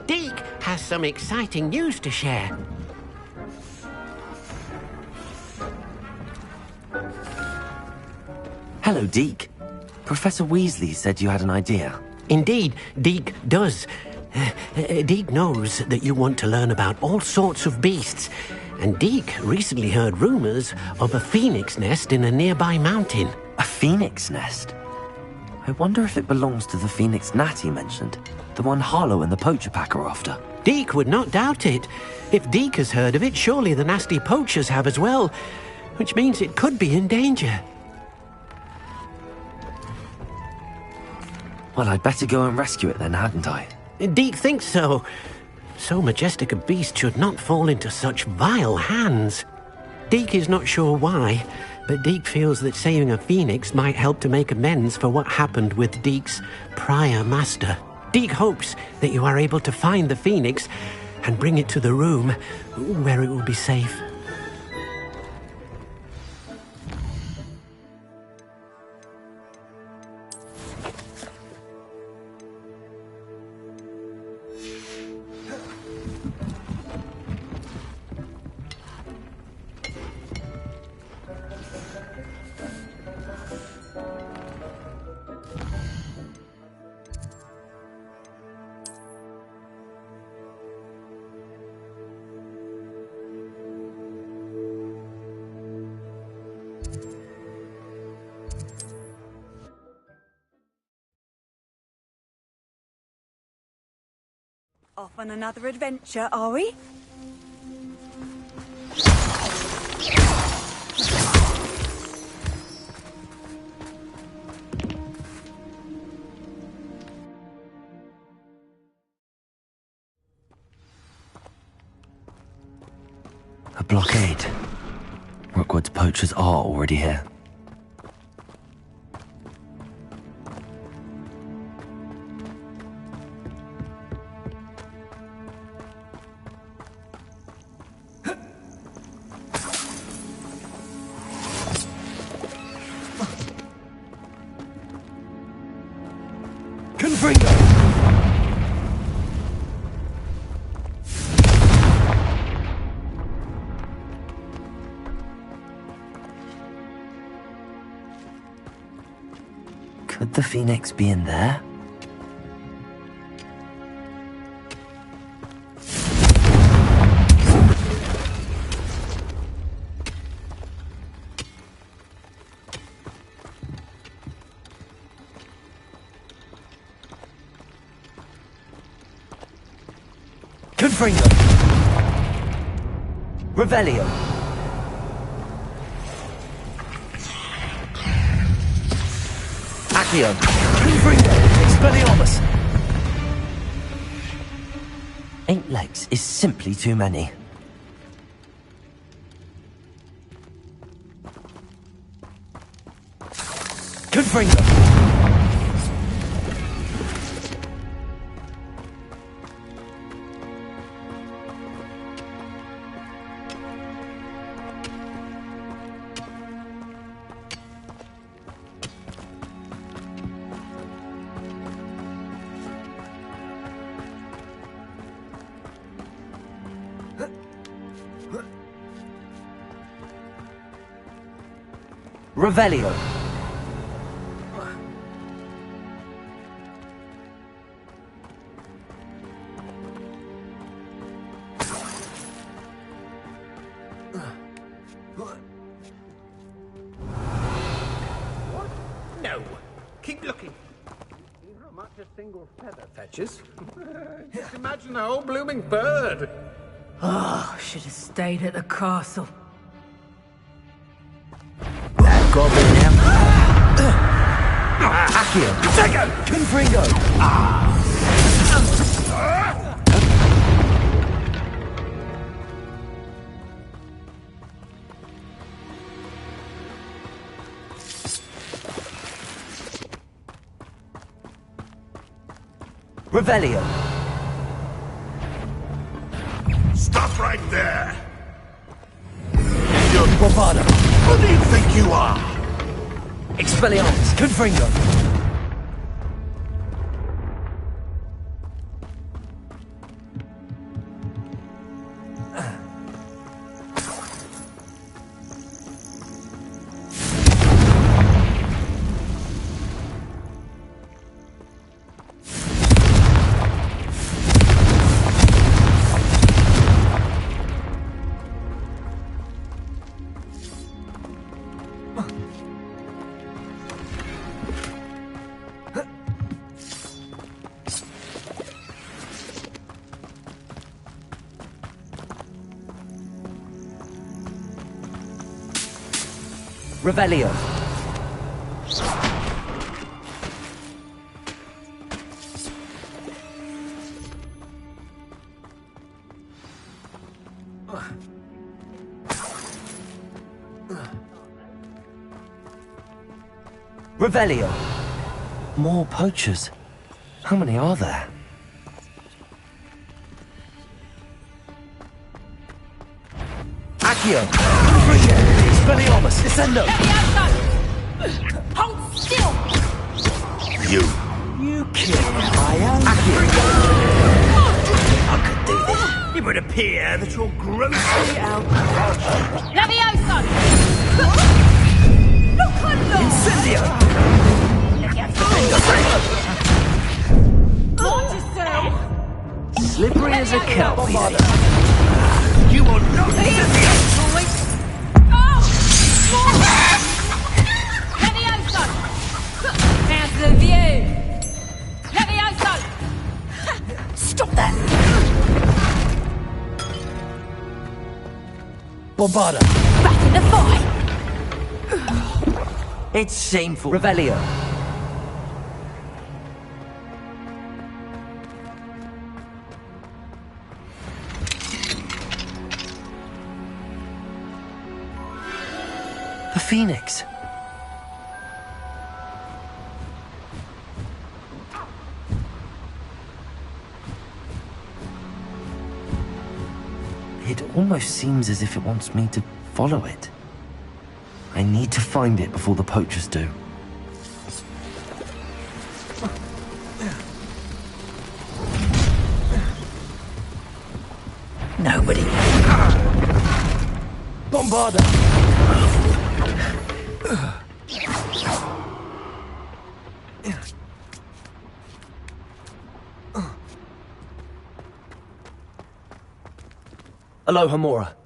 Deek has some exciting news to share. Hello, Deek. Professor Weasley said you had an idea. Indeed, Deek does. Deek knows that you want to learn about all sorts of beasts, and Deek recently heard rumors of a phoenix nest in a nearby mountain. A phoenix nest? I wonder if it belongs to the phoenix gnat he mentioned, the one Harlow and the poacher pack are after. Deek would not doubt it. If Deek has heard of it, surely the nasty poachers have as well, which means it could be in danger. Well, I'd better go and rescue it then, hadn't I? Deek thinks so. So majestic a beast should not fall into such vile hands. Deek is not sure why, but Deek feels that saving a phoenix might help to make amends for what happened with Deek's prior master. Deek hopes that you are able to find the phoenix and bring it to the room where it will be safe. Off on another adventure, are we? A blockade. Rookwood's poachers are already here. Could the phoenix be in there? Confringo! Revelio! Accio! Confringo! Expelliarmus! 8 legs is simply too many. Confringo! Revelio. No. Keep looking. See how much a single feather fetches? Just imagine a whole blooming bird. Oh, should have stayed at the castle. Goblin him. Accio. Take it! Confringo. Revelio. Stop right there! Your bravado. Who do you think you are? Expelliarmus. Confringo. Revelio. Revelio. More poachers. How many are there? Accio. Expelliarmus. Descendo. Hold still! You killed Aya. Accio. I could do this. It would appear that you're grossly out. Levioso! Incendio. Watch yourself! Slippery as a kelp. You will not Levioso! Hands of you! Levioso! Stop that! Bombarda. Back in the fight! It's shameful. Revelio. The Phoenix. It almost seems as if it wants me to follow it. I need to find it before the poachers do. Nobody. Bombarda! Aloha Mora.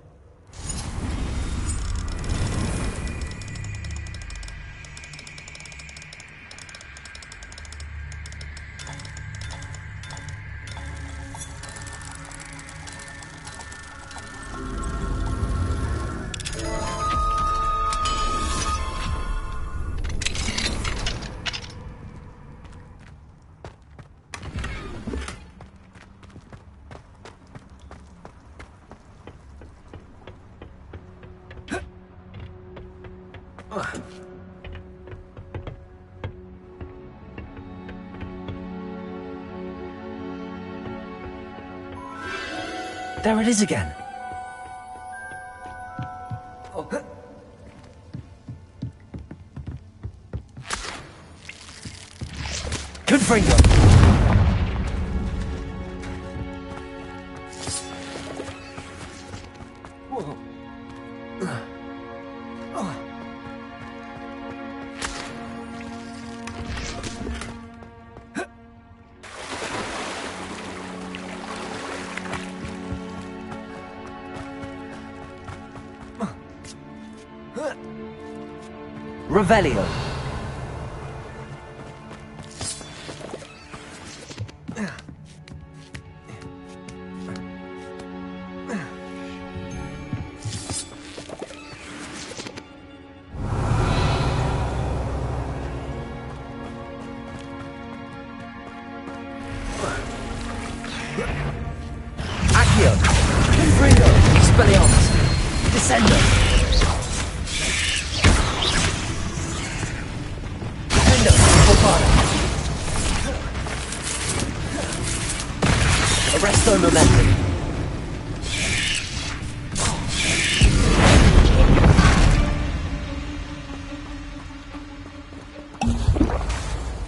There it is again. Confringo. Revelio. Accio. Confringo. Expelliarmus. Descendo. Arresto momentum.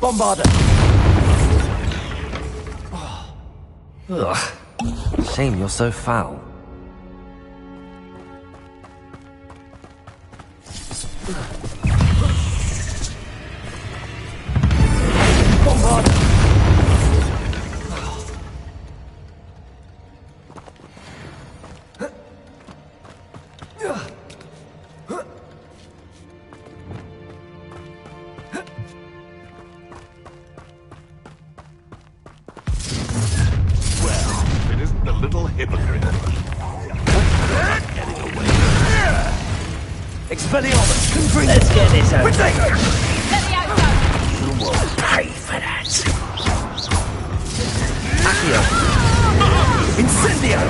Bombarda. Ugh. Shame you're so foul. Bombarda. Expelliarmus! Confringo! Let's get this over. Levioso! You will pay for that. Accio! Incendio!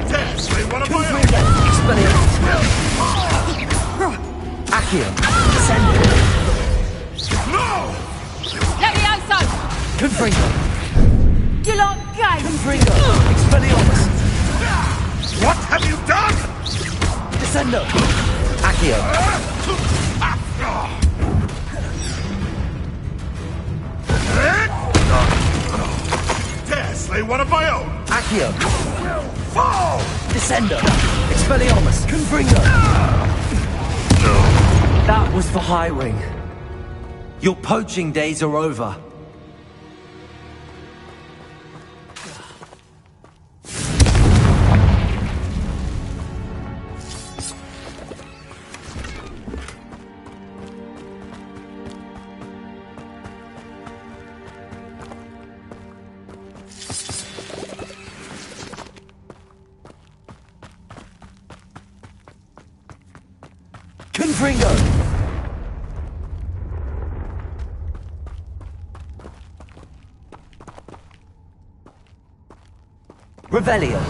Yes, they want to buy Confringo! Expelliarmus! Accio! Incendio! No! Levioso! Confringo! You lot game! Confringo! Expelliarmus! What have you done? Descendo! Accio! Yes, they want to buy own. Accio! Fall! Descendo! Expelliarmus! Confringo! That was for Highwing. Your poaching days are over. Confringo! Revelio!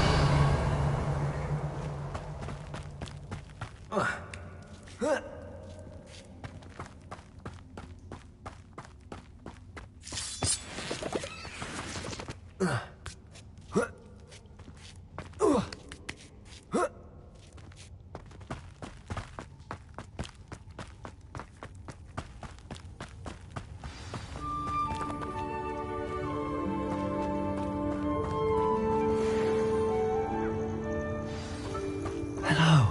Hello.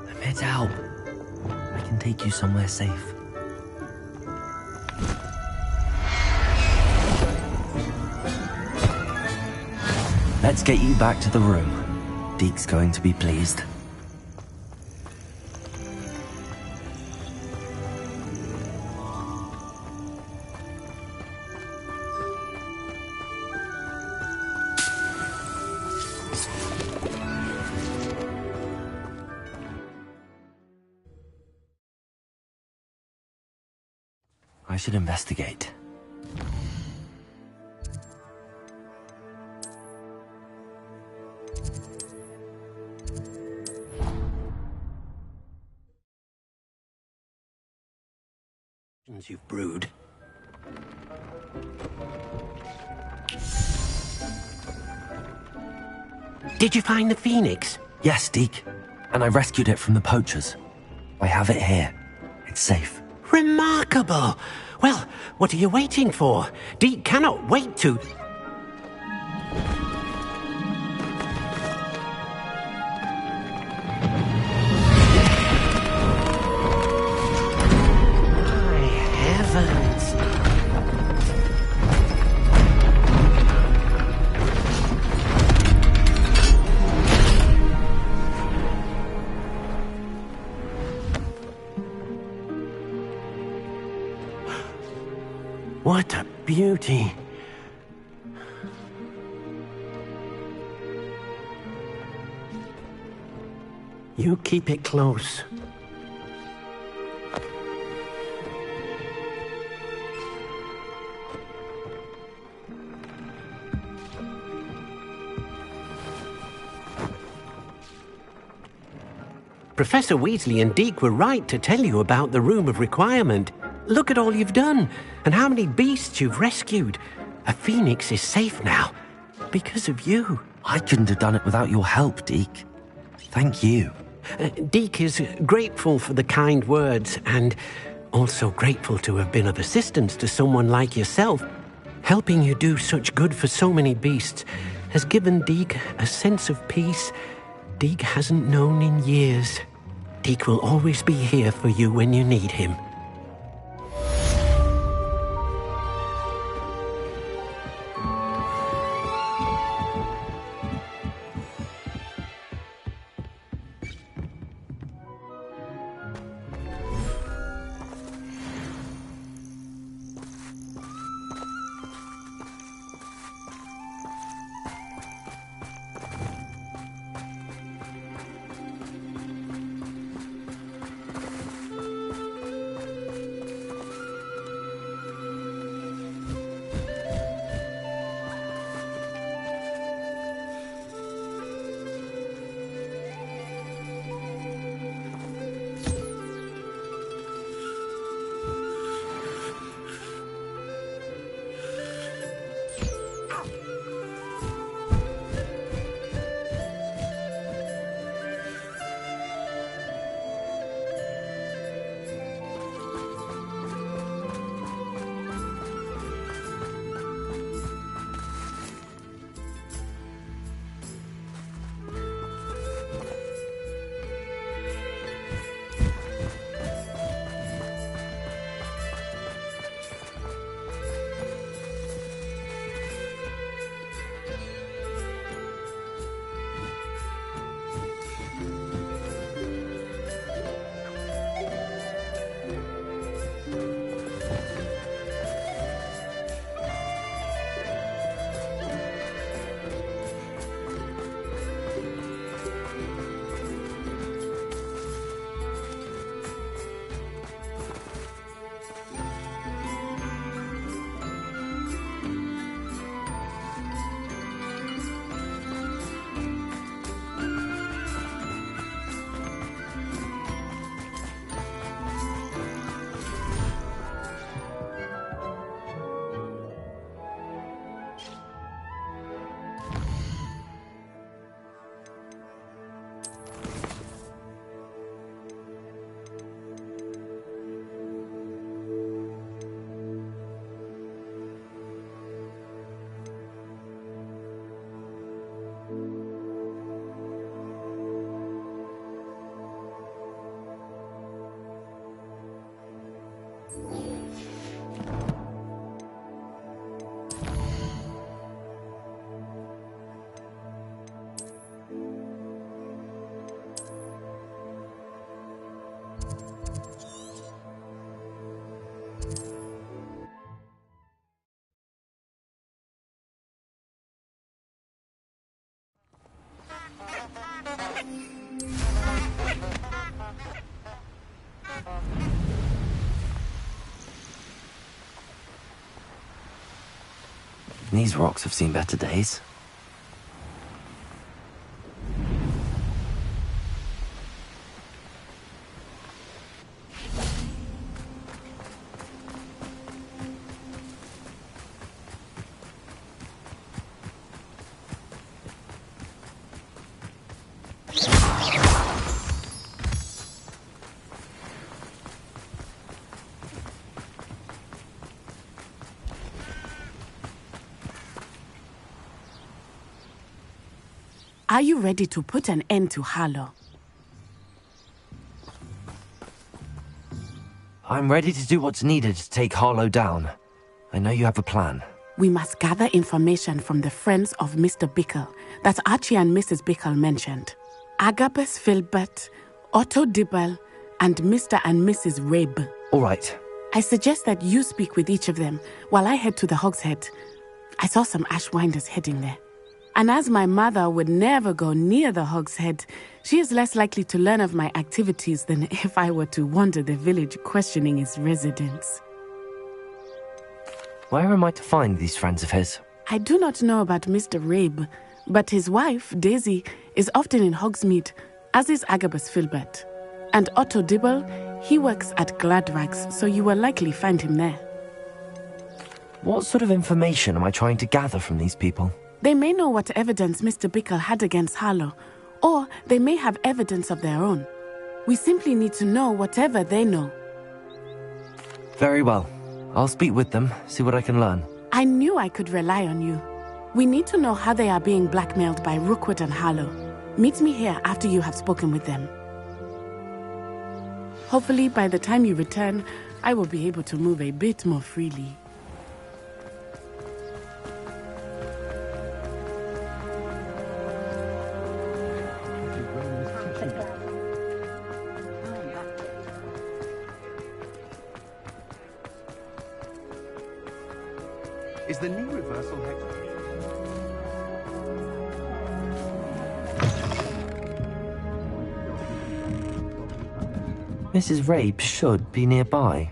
I'm here to help. I can take you somewhere safe. Let's get you back to the room. Deke's going to be pleased. I should investigate. You've brewed. Did you find the phoenix? Yes, Deke. And I rescued it from the poachers. I have it here. It's safe. Remarkable! Well, what are you waiting for? Deke cannot wait to... My heavens! What a beauty! You keep it close. Professor Weasley and Deke were right to tell you about the Room of Requirement. Look at all you've done, and how many beasts you've rescued. A phoenix is safe now, because of you. I couldn't have done it without your help, Deke. Thank you. Deke is grateful for the kind words, and also grateful to have been of assistance to someone like yourself. Helping you do such good for so many beasts has given Deke a sense of peace Deke hasn't known in years. Deke will always be here for you when you need him. These rocks have seen better days. Are you ready to put an end to Harlow? I'm ready to do what's needed to take Harlow down. I know you have a plan. We must gather information from the friends of Mr. Bickle that Archie and Mrs. Bickle mentioned. Agabus Filbert, Otto Dibble, and Mr. and Mrs. Rabe. All right. I suggest that you speak with each of them while I head to the Hogshead. I saw some Ashwinders heading there. And as my mother would never go near the Hogshead, she is less likely to learn of my activities than if I were to wander the village questioning its residents. Where am I to find these friends of his? I do not know about Mr. Rabe, but his wife, Daisy, is often in Hogsmeade, as is Agabus Filbert. And Otto Dibble, he works at Gladrags, so you will likely find him there. What sort of information am I trying to gather from these people? They may know what evidence Mr. Bickle had against Harlow, or they may have evidence of their own. We simply need to know whatever they know. Very well. I'll speak with them, see what I can learn. I knew I could rely on you. We need to know how they are being blackmailed by Rookwood and Harlow. Meet me here after you have spoken with them. Hopefully, by the time you return, I will be able to move a bit more freely. Is the new reversal hex? Mrs. Rabe should be nearby.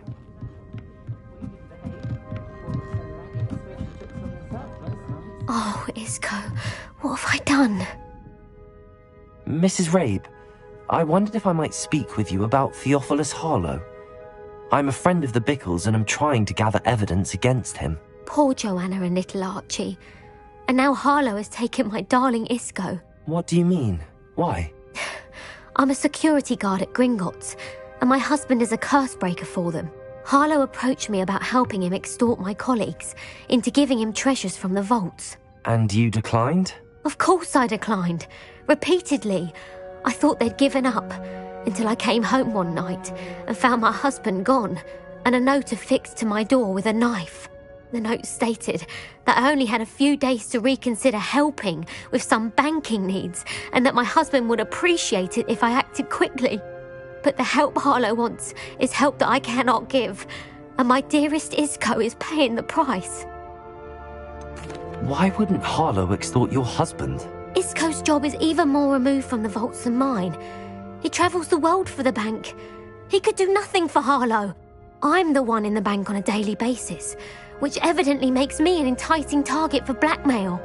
Oh, Isco, what have I done? Mrs. Rabe, I wondered if I might speak with you about Theophilus Harlow. I'm a friend of the Bickles and I'm trying to gather evidence against him. Poor Joanna and little Archie. And now Harlow has taken my darling Isco. What do you mean? Why? I'm a security guard at Gringotts, and my husband is a curse breaker for them. Harlow approached me about helping him extort my colleagues into giving him treasures from the vaults. And you declined? Of course I declined. Repeatedly. I thought they'd given up, until I came home one night and found my husband gone, and a note affixed to my door with a knife. The note stated that I only had a few days to reconsider helping with some banking needs, and that my husband would appreciate it if I acted quickly. But the help Harlow wants is help that I cannot give, and my dearest Isco is paying the price. Why wouldn't Harlow extort your husband? Isco's job is even more removed from the vaults than mine. He travels the world for the bank. He could do nothing for Harlow. I'm the one in the bank on a daily basis, which evidently makes me an enticing target for blackmail.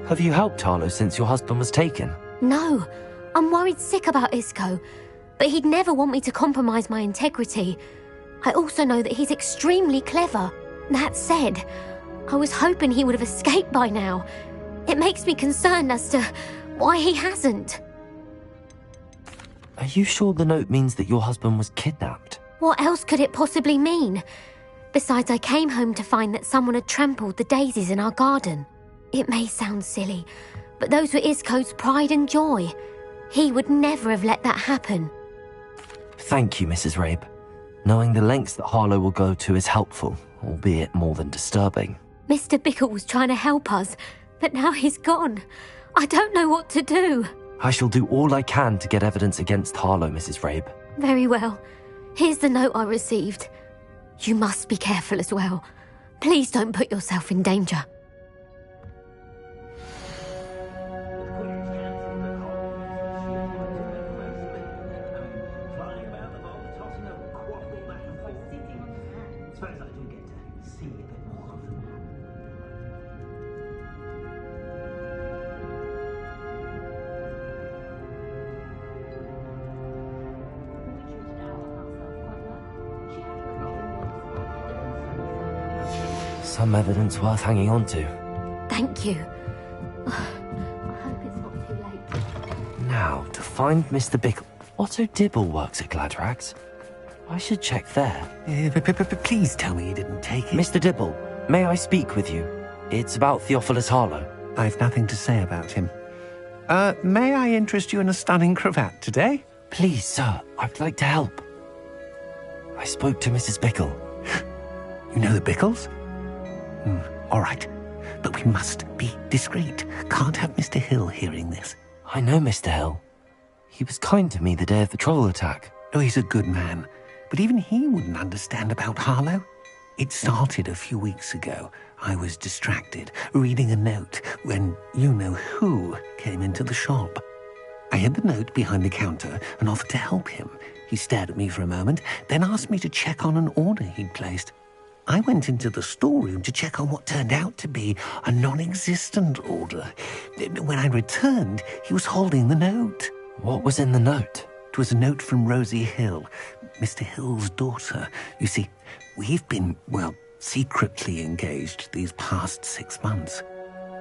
Have you helped Harlow since your husband was taken? No, I'm worried sick about Isco, but he'd never want me to compromise my integrity. I also know that he's extremely clever. That said, I was hoping he would have escaped by now. It makes me concerned as to why he hasn't. Are you sure the note means that your husband was kidnapped? What else could it possibly mean? Besides, I came home to find that someone had trampled the daisies in our garden. It may sound silly, but those were Isco's pride and joy. He would never have let that happen. Thank you, Mrs. Rabe. Knowing the lengths that Harlow will go to is helpful, albeit more than disturbing. Mr. Bickle was trying to help us, but now he's gone. I don't know what to do. I shall do all I can to get evidence against Harlow, Mrs. Rabe. Very well. Here's the note I received. You must be careful as well. Please don't put yourself in danger. Some evidence worth hanging on to. Thank you. I hope it's not too late. Now, to find Mr. Bickle... Otto Dibble works at Gladrags. I should check there. Please tell me you didn't take it. Mr. Dibble, may I speak with you? It's about Theophilus Harlow. I've nothing to say about him. May I interest you in a stunning cravat today? Please, sir, I'd like to help. I spoke to Mrs. Bickle. You know the Bickles? All right. But we must be discreet. Can't have Mr. Hill hearing this. I know Mr. Hill. He was kind to me the day of the troll attack. Oh, he's a good man. But even he wouldn't understand about Harlow. It started a few weeks ago. I was distracted, reading a note, when you-know-who came into the shop. I hid the note behind the counter and offered to help him. He stared at me for a moment, then asked me to check on an order he'd placed. I went into the storeroom to check on what turned out to be a non-existent order. When I returned, he was holding the note. What was in the note? It was a note from Rosie Hill, Mr. Hill's daughter. You see, we've been, secretly engaged these past 6 months.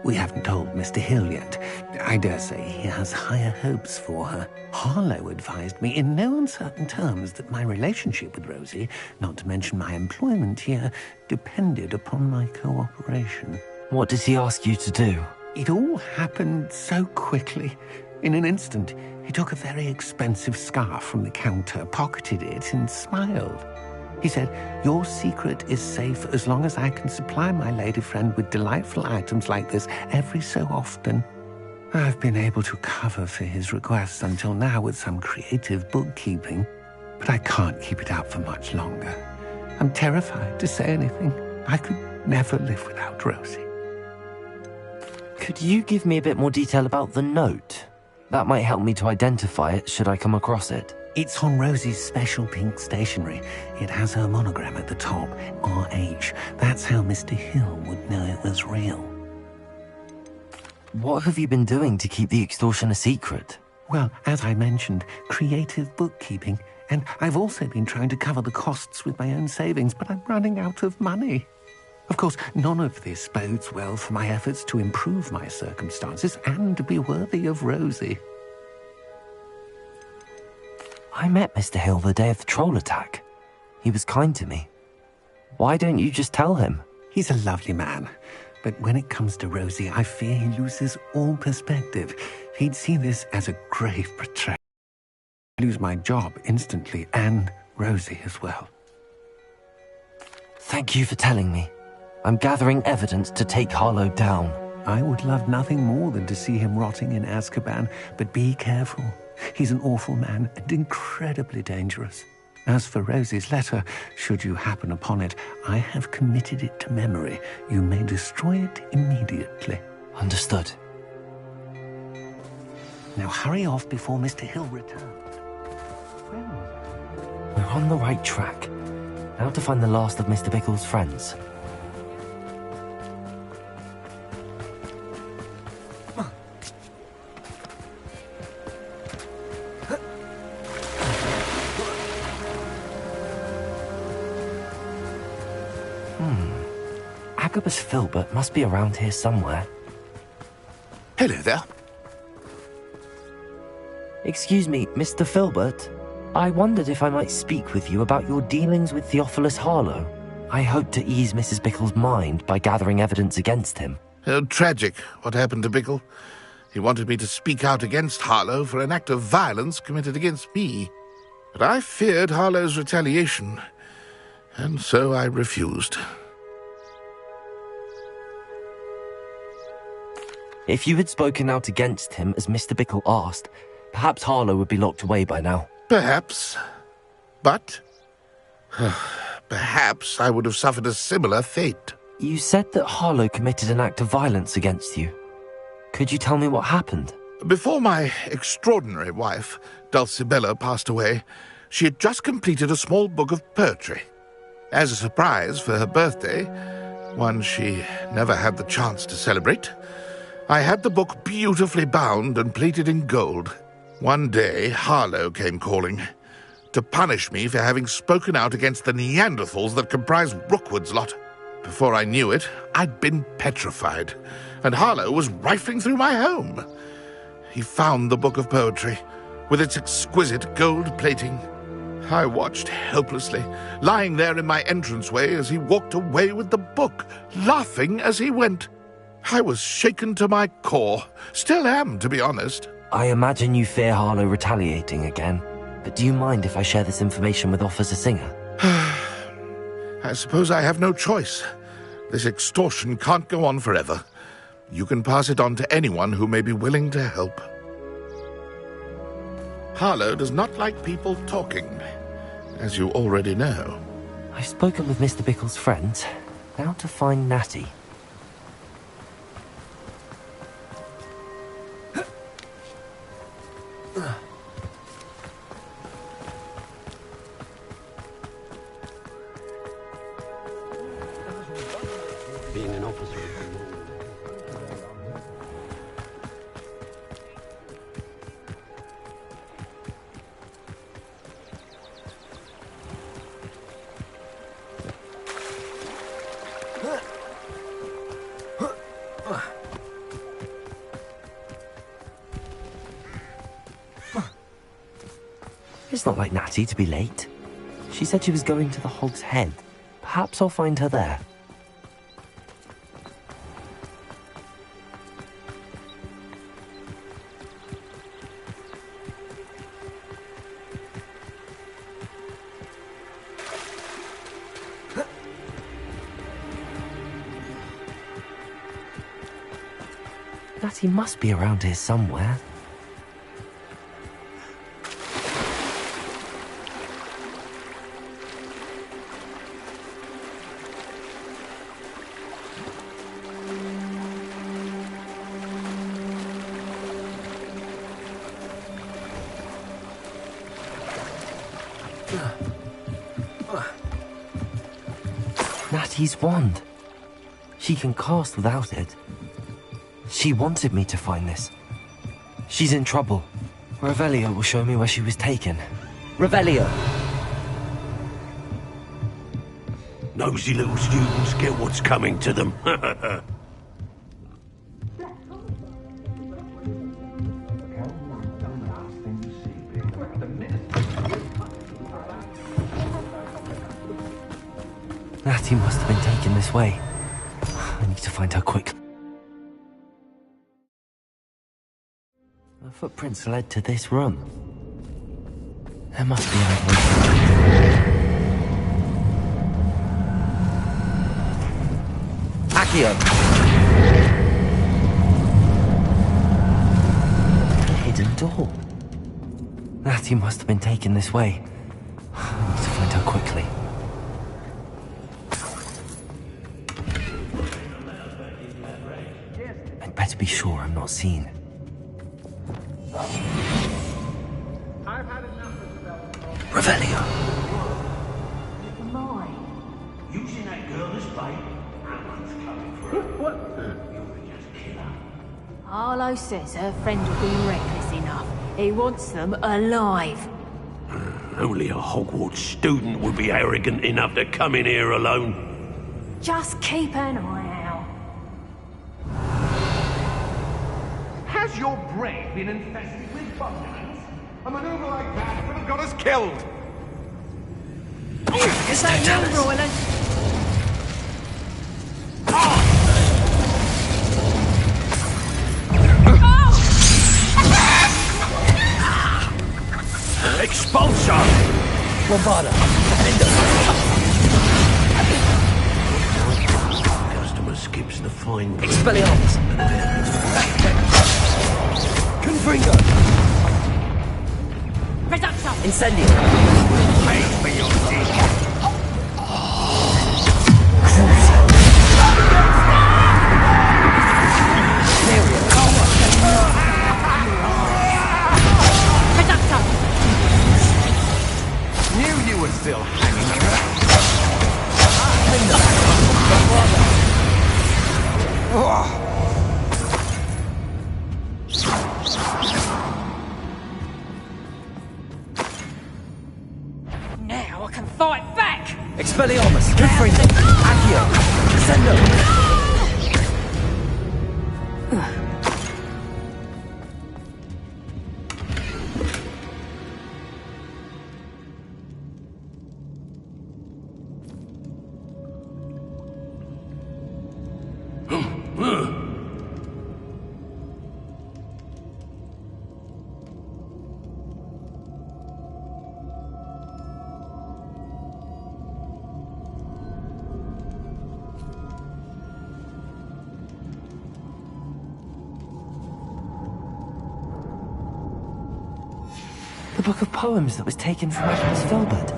We haven't told Mr. Hill yet. I dare say he has higher hopes for her. Harlow advised me in no uncertain terms that my relationship with Rosie, not to mention my employment here, depended upon my cooperation. What did he ask you to do? It all happened so quickly. In an instant, he took a very expensive scarf from the counter, pocketed it, and smiled. He said, "Your secret is safe as long as I can supply my lady friend with delightful items like this every so often." I've been able to cover for his requests until now with some creative bookkeeping, but I can't keep it up for much longer. I'm terrified to say anything. I could never live without Rosie. Could you give me a bit more detail about the note? That might help me to identify it should I come across it. It's on Rosie's special pink stationery. It has her monogram at the top, RH. That's how Mr. Hill would know it was real. What have you been doing to keep the extortion a secret? Well, as I mentioned, creative bookkeeping. And I've also been trying to cover the costs with my own savings, but I'm running out of money. Of course, none of this bodes well for my efforts to improve my circumstances and to be worthy of Rosie. I met Mr. Hill the day of the troll attack. He was kind to me. Why don't you just tell him? He's a lovely man, but when it comes to Rosie, I fear he loses all perspective. He'd see this as a grave betrayal. I'd lose my job instantly, and Rosie as well. Thank you for telling me. I'm gathering evidence to take Harlow down. I would love nothing more than to see him rotting in Azkaban, but be careful. He's an awful man and incredibly dangerous. As for Rosie's letter, should you happen upon it, I have committed it to memory. You may destroy it immediately. Understood. Now hurry off before Mr. Hill returns. We're on the right track. Now to find the last of Mr. Bickle's friends. Agabus Filbert must be around here somewhere. Hello there. Excuse me, Mr. Filbert. I wondered if I might speak with you about your dealings with Theophilus Harlow. I hope to ease Mrs. Bickle's mind by gathering evidence against him. Oh, tragic what happened to Bickle. He wanted me to speak out against Harlow for an act of violence committed against me. But I feared Harlow's retaliation, and so I refused. If you had spoken out against him as Mr. Bickle asked, perhaps Harlow would be locked away by now. Perhaps. But perhaps I would have suffered a similar fate. You said that Harlow committed an act of violence against you. Could you tell me what happened? Before my extraordinary wife, Dulcibella, passed away, she had just completed a small book of poetry. As a surprise for her birthday, one she never had the chance to celebrate, I had the book beautifully bound and plated in gold. One day, Harlow came calling to punish me for having spoken out against the Neanderthals that comprise Rookwood's lot. Before I knew it, I'd been petrified, and Harlow was rifling through my home. He found the book of poetry, with its exquisite gold plating. I watched helplessly, lying there in my entranceway as he walked away with the book, laughing as he went. I was shaken to my core. Still am, to be honest. I imagine you fear Harlow retaliating again, but do you mind if I share this information with Officer Singer? I suppose I have no choice. This extortion can't go on forever. You can pass it on to anyone who may be willing to help. Harlow does not like people talking, as you already know. I've spoken with Mr. Bickle's friends. Now to find Natty. Being an officer. It's not like Natty to be late. She said she was going to the Hog's Head. Perhaps I'll find her there. Natty must be around here somewhere. Natty's wand. She can cast without it. She wanted me to find this. She's in trouble. Revelio will show me where she was taken. Revelio! Nosy little students get what's coming to them. Natty must have been taken this way. I need to find her quickly. The footprints led to this room. There must be another way. Accio! A hidden door. Natty must have been taken this way. I need to find her quickly. I'd better be sure I'm not seen. Revelio. Using that girl as bait. Someone's coming for her. What? You'll just kill her. Harlow says her friend will be reckless enough. He wants them alive. Only a Hogwarts student would be arrogant enough to come in here alone. Just keep an eye out. Has your brain been infested with bugbears? A maneuver like that would have got us killed! Is that you, Royland? Expulsor! Bombarda! Customer skips the fine. Expelliarmus! Confringo! Reducto! Incendio! Pay for your dick. Reducto! Knew you were still hanging around. Now I can fight back! Expelliarmus! Confringo! Accio! Descendo! The book of poems that was taken from Agnes Filbert.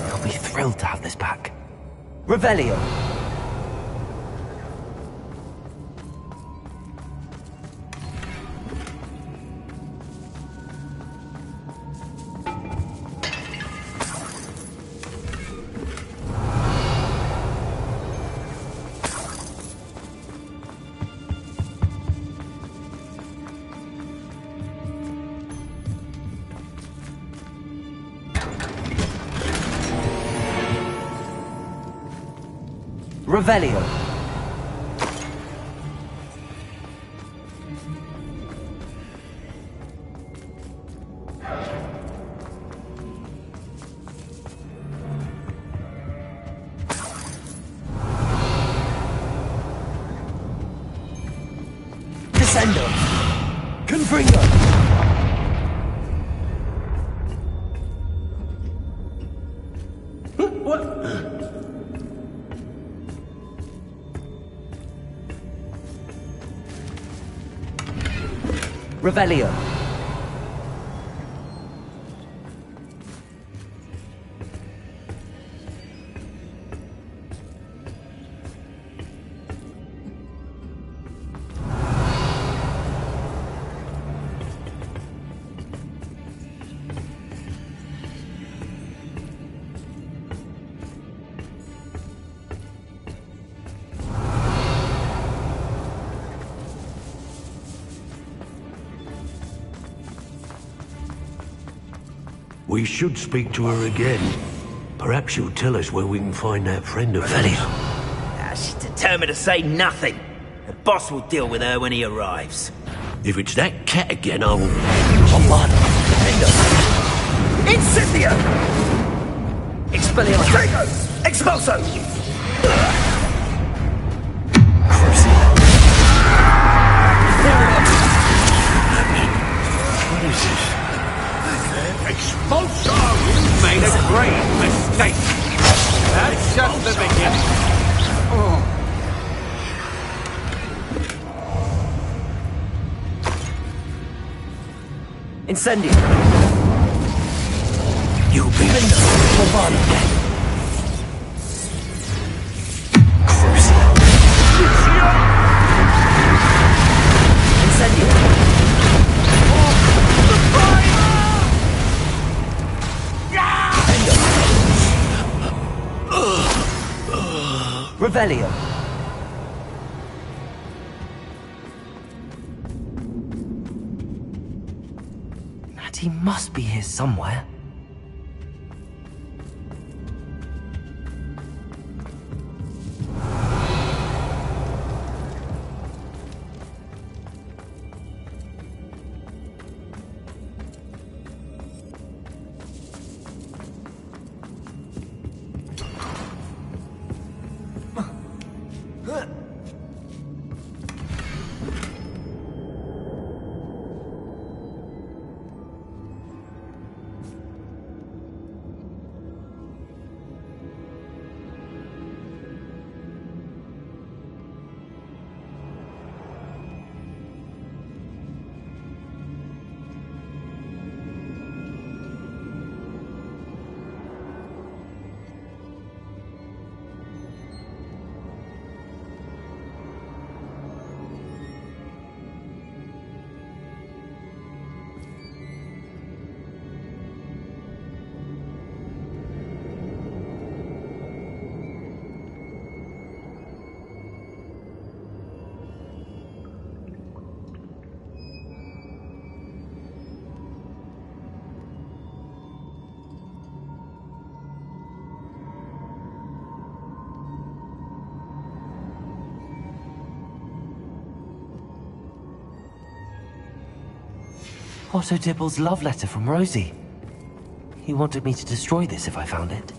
He'll be thrilled to have this back. Revelio! Revelio. Descendo. Confringo. What? Revelio. We should speak to her again. Perhaps she'll tell us where we can find that friend of hers. She's determined to say nothing. The boss will deal with her when he arrives. If it's that cat again, I'll... Bombard! Incendio! Expelliarmus! Trigo! Expulso! What is this? Expulso! You made a great mistake! That's just the beginning. Oh. Incendio. You'll be Bombard again. Incendio. Revelio. Natty must be here somewhere. Otto Dibble's love letter from Rosie. He wanted me to destroy this if I found it.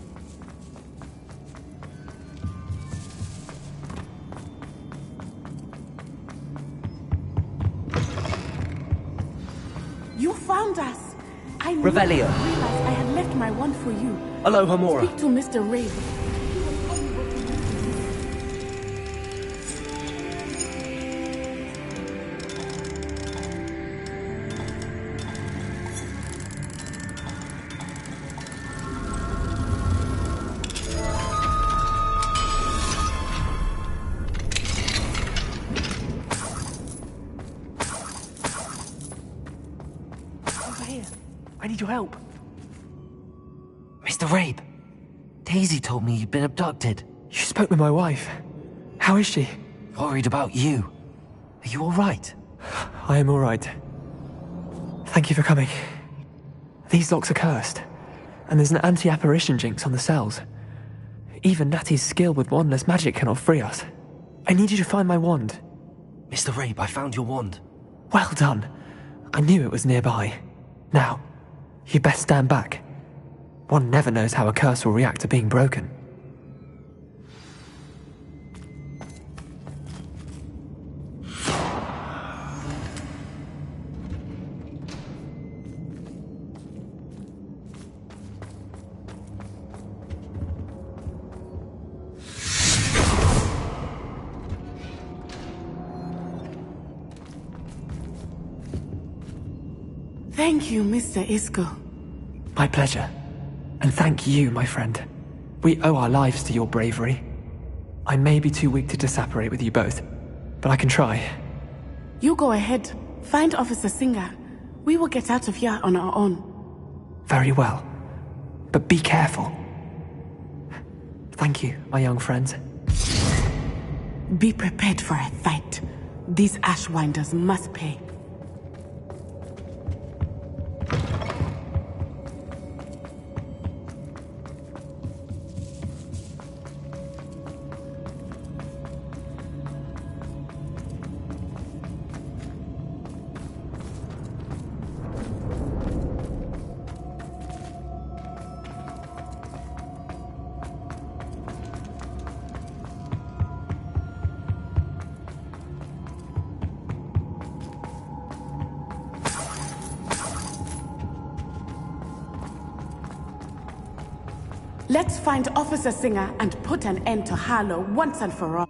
You found us! I Revelio. never realized I had left my wand for you. Aloha Mora. Speak to Mr. Rabe. I need your help. Mr. Rabe, Daisy told me you'd been abducted. You spoke with my wife. How is she? Worried about you. Are you all right? I am all right. Thank you for coming. These locks are cursed, and there's an anti-apparition jinx on the cells. Even Natty's skill with wandless magic cannot free us. I need you to find my wand. Mr. Rabe, I found your wand. Well done. I knew it was nearby. Now, you best stand back. One never knows how a curse will react to being broken. Thank you, Mr. Isco. My pleasure. And thank you, my friend. We owe our lives to your bravery. I may be too weak to disapparate with you both, but I can try. You go ahead. Find Officer Singer. We will get out of here on our own. Very well. But be careful. Thank you, my young friends. Be prepared for a fight. These Ashwinders must pay. Let's find Officer Singer and put an end to Harlow once and for all.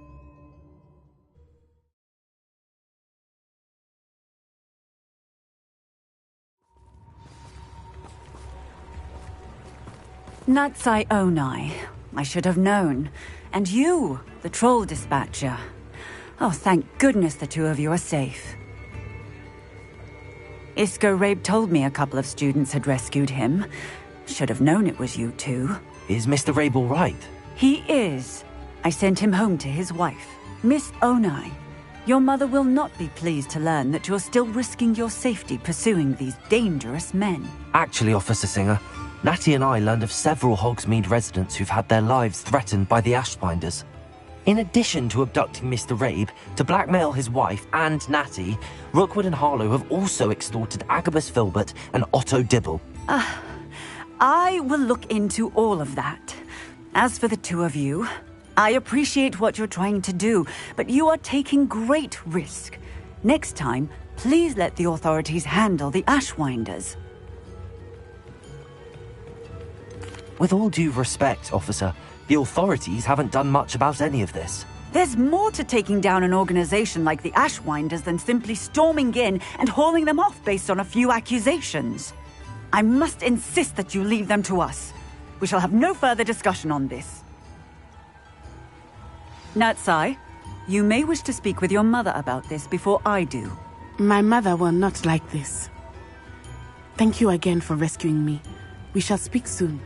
Natsai Onai. I should have known. And you, the troll dispatcher. Oh, thank goodness the two of you are safe. Isco Rabe told me a couple of students had rescued him. Should have known it was you two. Is Mr. Rabe all right? He is. I sent him home to his wife, Miss Onai. Your mother will not be pleased to learn that you're still risking your safety pursuing these dangerous men. Actually, Officer Singer, Natty and I learned of several Hogsmeade residents who've had their lives threatened by the Ashbinders. In addition to abducting Mr. Rabe to blackmail his wife and Natty, Rookwood and Harlow have also extorted Agabus Filbert and Otto Dibble. I will look into all of that. As for the two of you, I appreciate what you're trying to do, but you are taking great risk. Next time, please let the authorities handle the Ashwinders. With all due respect, officer, the authorities haven't done much about any of this. There's more to taking down an organization like the Ashwinders than simply storming in and hauling them off based on a few accusations. I must insist that you leave them to us. We shall have no further discussion on this. Natsai, you may wish to speak with your mother about this before I do. My mother will not like this. Thank you again for rescuing me. We shall speak soon.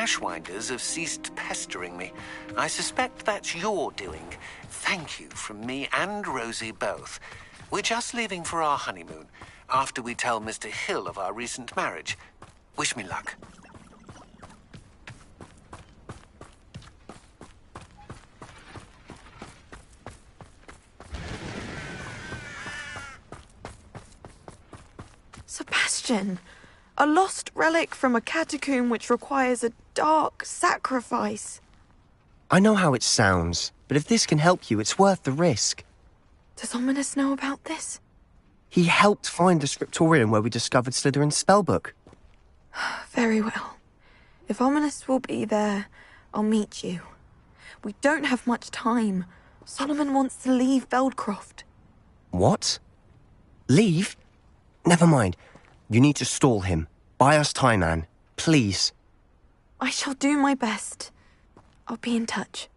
Ashwinders have ceased pestering me. I suspect that's your doing. Thank you from me and Rosie both. We're just leaving for our honeymoon, after we tell Mr. Hill of our recent marriage. Wish me luck. Sebastian, a lost relic from a catacomb which requires a dark sacrifice. I know how it sounds, but if this can help you, it's worth the risk. Does Ominous know about this? He helped find the scriptorium where we discovered Slytherin's spellbook. Very well. If Ominous will be there, I'll meet you. We don't have much time. Solomon wants to leave Feldcroft. What? Leave? Never mind. You need to stall him. Buy us time, Anne. Please. I shall do my best. I'll be in touch.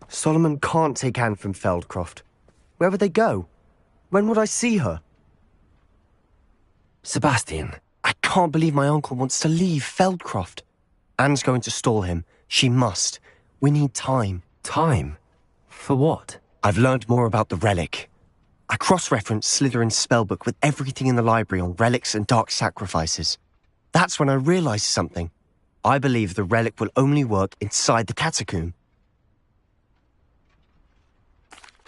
Solomon can't take Anne from Feldcroft. Where would they go? When would I see her? Sebastian, I can't believe my uncle wants to leave Feldcroft. Anne's going to stall him. She must. We need time. Time? For what? I've learned more about the relic. I cross-referenced Slytherin's spellbook with everything in the library on relics and dark sacrifices. That's when I realized something. I believe the relic will only work inside the catacomb.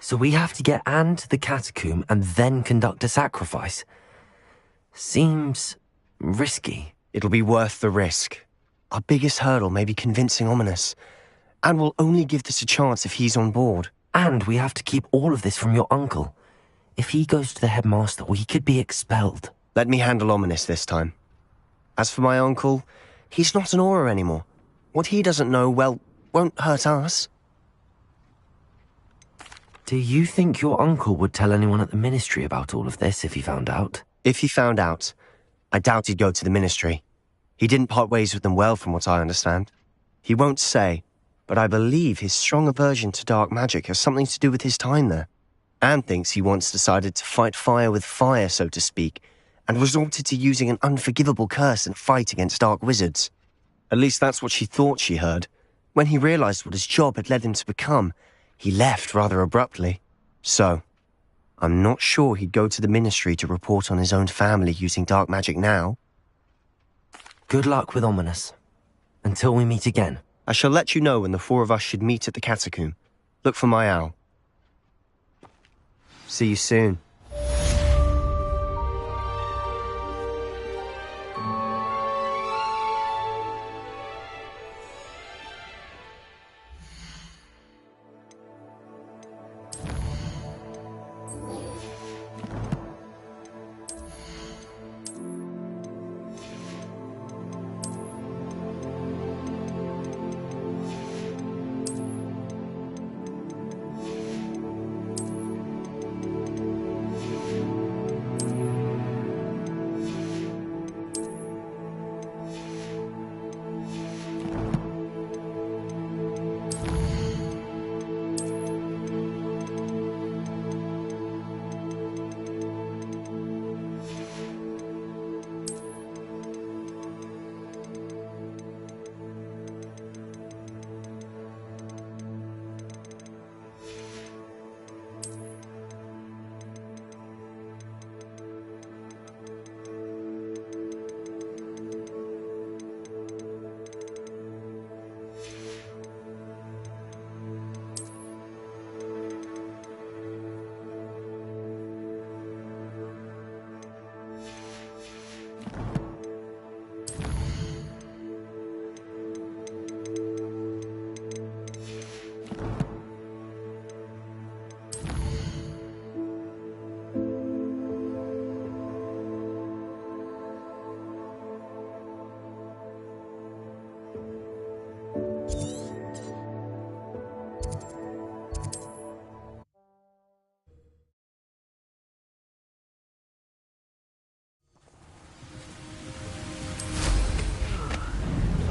So we have to get Anne to the catacomb and then conduct a sacrifice? Seems risky. It'll be worth the risk. Our biggest hurdle may be convincing Ominous. And we'll only give this a chance if he's on board. And we have to keep all of this from your uncle. If he goes to the headmaster, we could be expelled. Let me handle Ominous this time. As for my uncle, he's not an Auror anymore. What he doesn't know, well, won't hurt us. Do you think your uncle would tell anyone at the Ministry about all of this if he found out? If he found out, I doubt he'd go to the Ministry. He didn't part ways with them well, from what I understand. He won't say, but I believe his strong aversion to dark magic has something to do with his time there. Anne thinks he once decided to fight fire with fire, so to speak, and resorted to using an unforgivable curse in a fight against dark wizards. At least that's what she thought she heard. When he realized what his job had led him to become, he left rather abruptly. So, I'm not sure he'd go to the Ministry to report on his own family using dark magic now. Good luck with Ominous. Until we meet again. I shall let you know when the four of us should meet at the catacomb. Look for my owl. See you soon.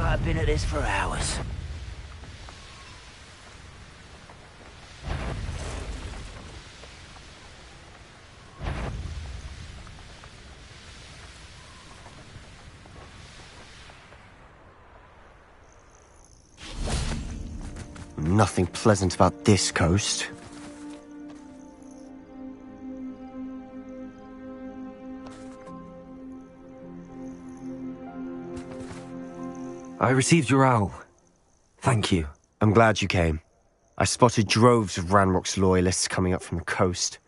I've been at this for hours. Nothing pleasant about this coast. I received your owl. Thank you. I'm glad you came. I spotted droves of Ranrock's loyalists coming up from the coast.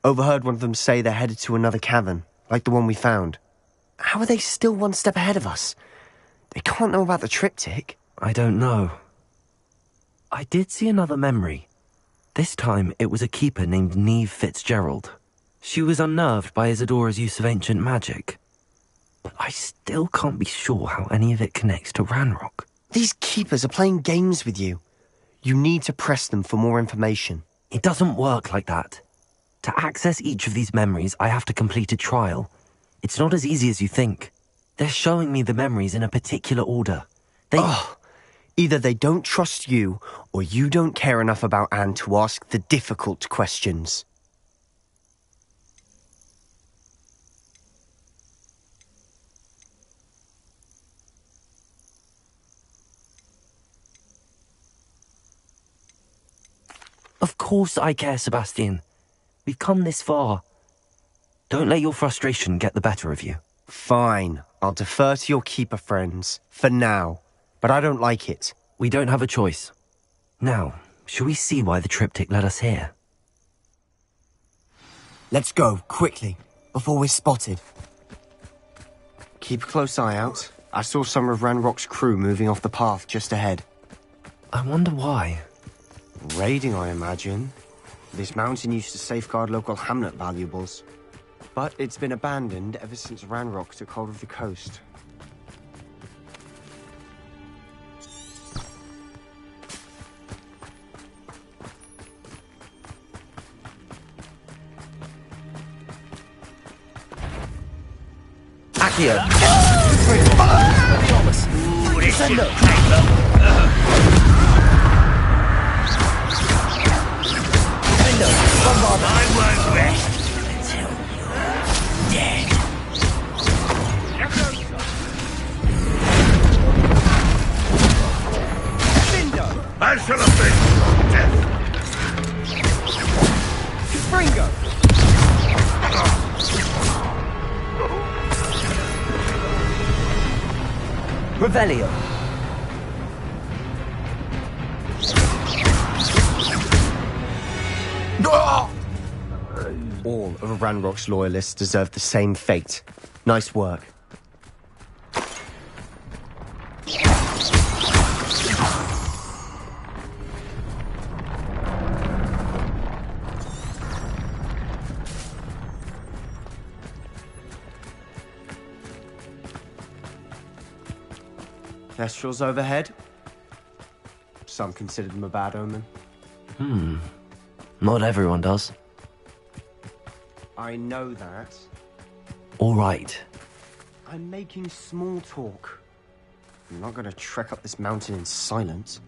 Overheard one of them say they're headed to another cavern, like the one we found. How are they still one step ahead of us? They can't know about the triptych. I don't know. I did see another memory. This time it was a keeper named Neve Fitzgerald. She was unnerved by Isadora's use of ancient magic. But I still can't be sure how any of it connects to Ranrock. These keepers are playing games with you. You need to press them for more information. It doesn't work like that. To access each of these memories, I have to complete a trial. It's not as easy as you think. They're showing me the memories in a particular order. Either they don't trust you, or you don't care enough about Anne to ask the difficult questions. Of course I care, Sebastian. We've come this far. Don't let your frustration get the better of you. Fine. I'll defer to your keeper friends, for now. But I don't like it. We don't have a choice. Now, shall we see why the triptych led us here? Let's go, quickly, before we're spotted. Keep a close eye out. I saw some of Ranrock's crew moving off the path just ahead. I wonder why. Raiding, I imagine. This mountain used to safeguard local hamlet valuables. But it's been abandoned ever since Ranrock took hold of the coast. Accio! Thomas! Ooh, this should take them. I won't rest until you're dead. I shall avenge death. Springo! Revelio. All of Ranrock's loyalists deserve the same fate. Nice work. Thestrals overhead. Some consider them a bad omen. Not everyone does. I know that. All right. I'm making small talk. I'm not going to trek up this mountain in silence.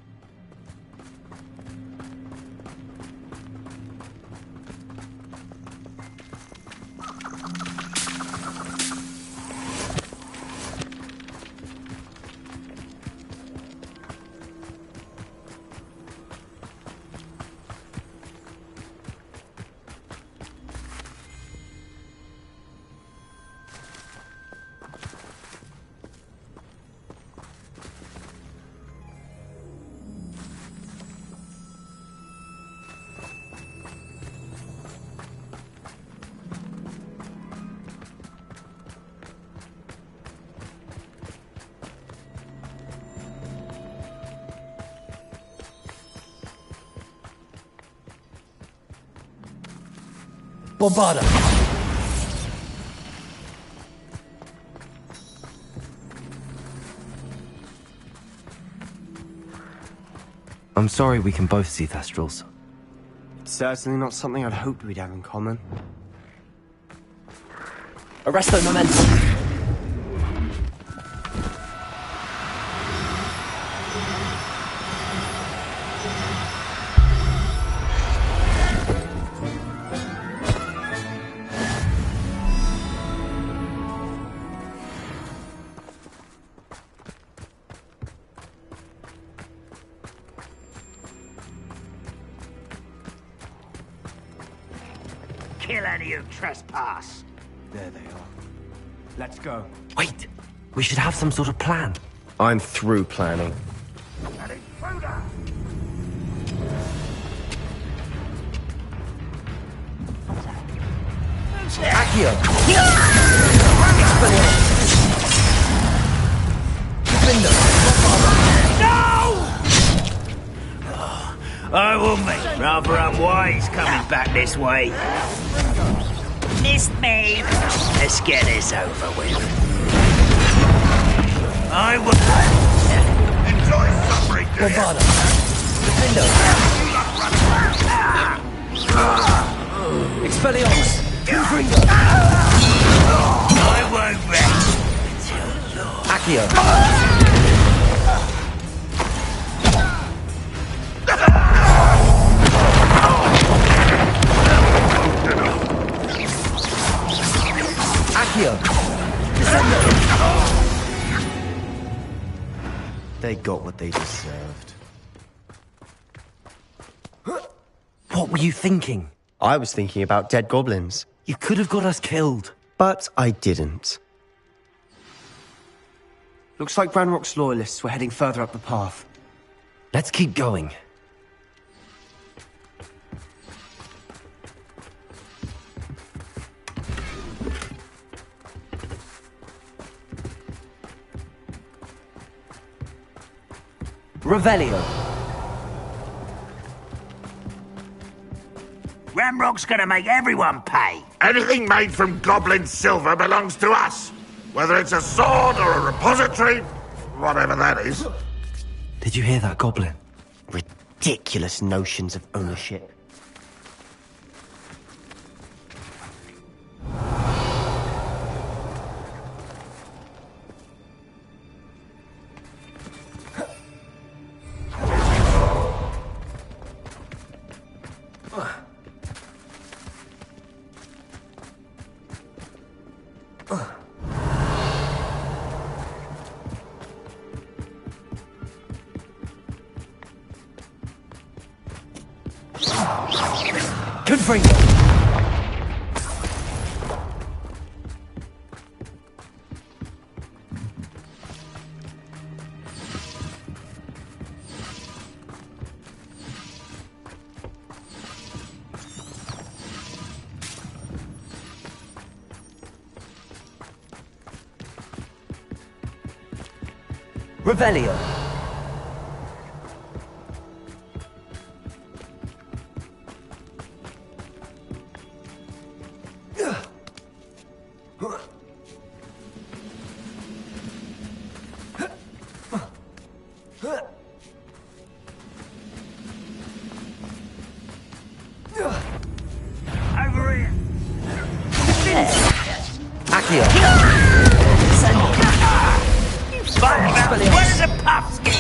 Bombarda. I'm sorry we can both see Thestrals. It's certainly not something I'd hoped we'd have in common. Arresto momentum. kill any who trespass. There they are. Let's go. Wait! We should have some sort of plan. I'm through planning. Accio! I will make rather unwise coming back this way. Missed me. Let's get this over with. I will... Enjoy suffering, do you? Expelliarmus! Confringo! I won't rest until Lord... Accio! Accio! They got what they deserved. What were you thinking? I was thinking about dead goblins. You could have got us killed. But I didn't. Looks like Ranrock's loyalists were heading further up the path. Let's keep going. Revelio. Ranrock's gonna make everyone pay. Anything made from goblin silver belongs to us. Whether it's a sword or a repository, whatever that is. Did you hear that, Goblin? Ridiculous notions of ownership. Confringo! Revelio. Over here. Accio. Fire about where's a puffskin?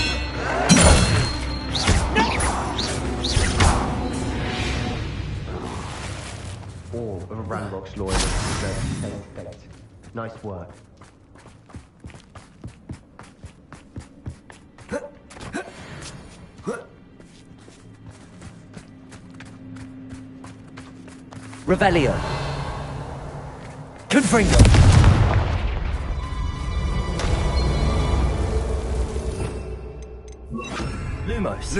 All of Ranrock's loyalists deserve the same fate. Nice work. Revelio. Confringo. Lumos.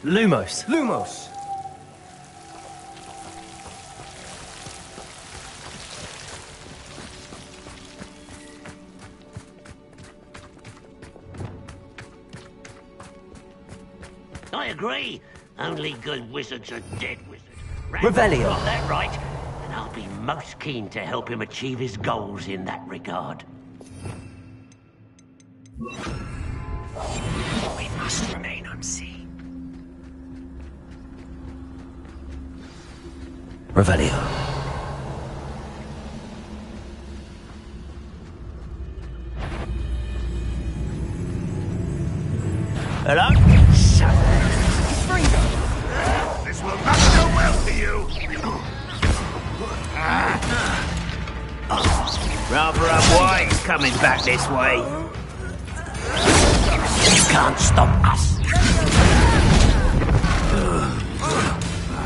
Lumos! Lumos! I agree. Only good wizards are dead wizards. Revelio. Got that right. And I'll be most keen to help him achieve his goals in that regard. We must remain unseen. Revelio. Hello? This will not go well for you. Rather unwise coming back this way. You can't stop us.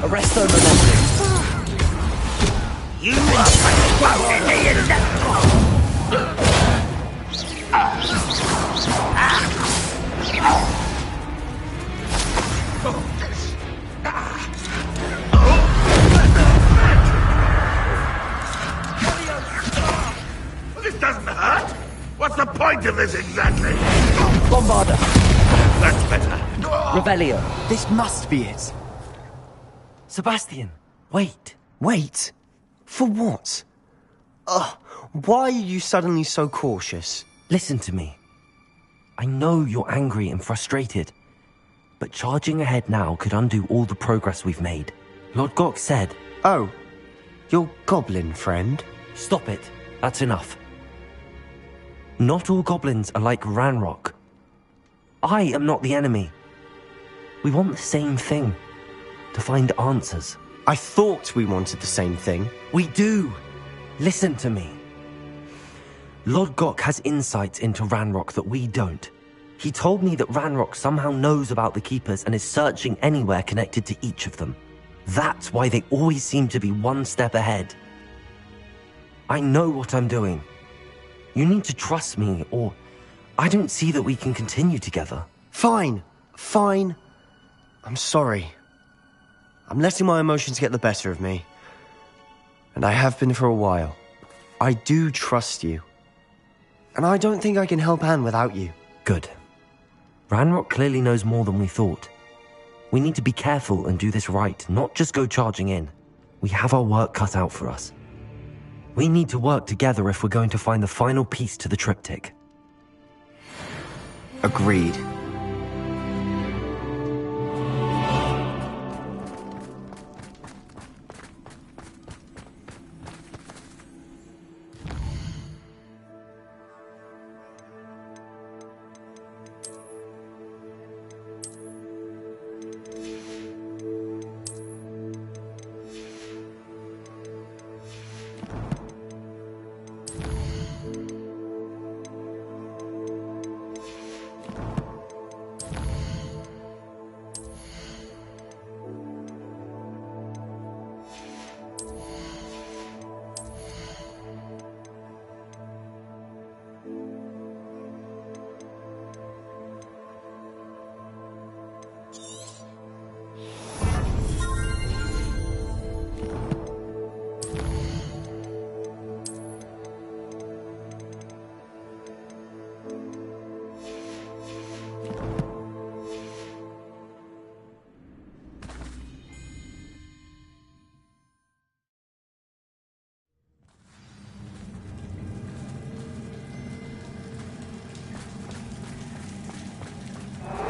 Arresto Monopoly. You are exploded, This doesn't hurt. What's the point of this exactly? Bombarda. That's better. Revelio. This must be it. Sebastian, wait. Wait? For what? Why are you suddenly so cautious? Listen to me. I know you're angry and frustrated, but charging ahead now could undo all the progress we've made. Lord Gok said... Oh, your goblin friend? Stop it. That's enough. Not all goblins are like Ranrock. I am not the enemy. We want the same thing. To find answers. I thought we wanted the same thing. We do. Listen to me. Lord Gok has insights into Ranrock that we don't. He told me that Ranrock somehow knows about the Keepers and is searching anywhere connected to each of them. That's why they always seem to be one step ahead. I know what I'm doing. You need to trust me, or I don't see that we can continue together. Fine. I'm sorry. I'm letting my emotions get the better of me. And I have been for a while. I do trust you. And I don't think I can help Anne without you. Good. Ranrock clearly knows more than we thought. We need to be careful and do this right, not just go charging in. We have our work cut out for us. We need to work together if we're going to find the final piece to the triptych. Agreed.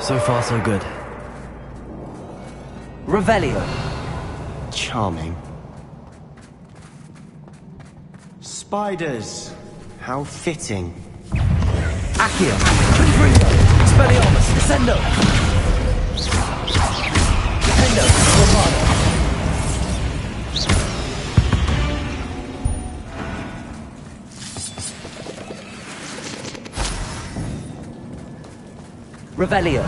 So far, so good. Revelio. Charming. Spiders. How fitting. Accio. Confringo. Expelliarmus. Descendo. Defendo. Bombarda. Revelio.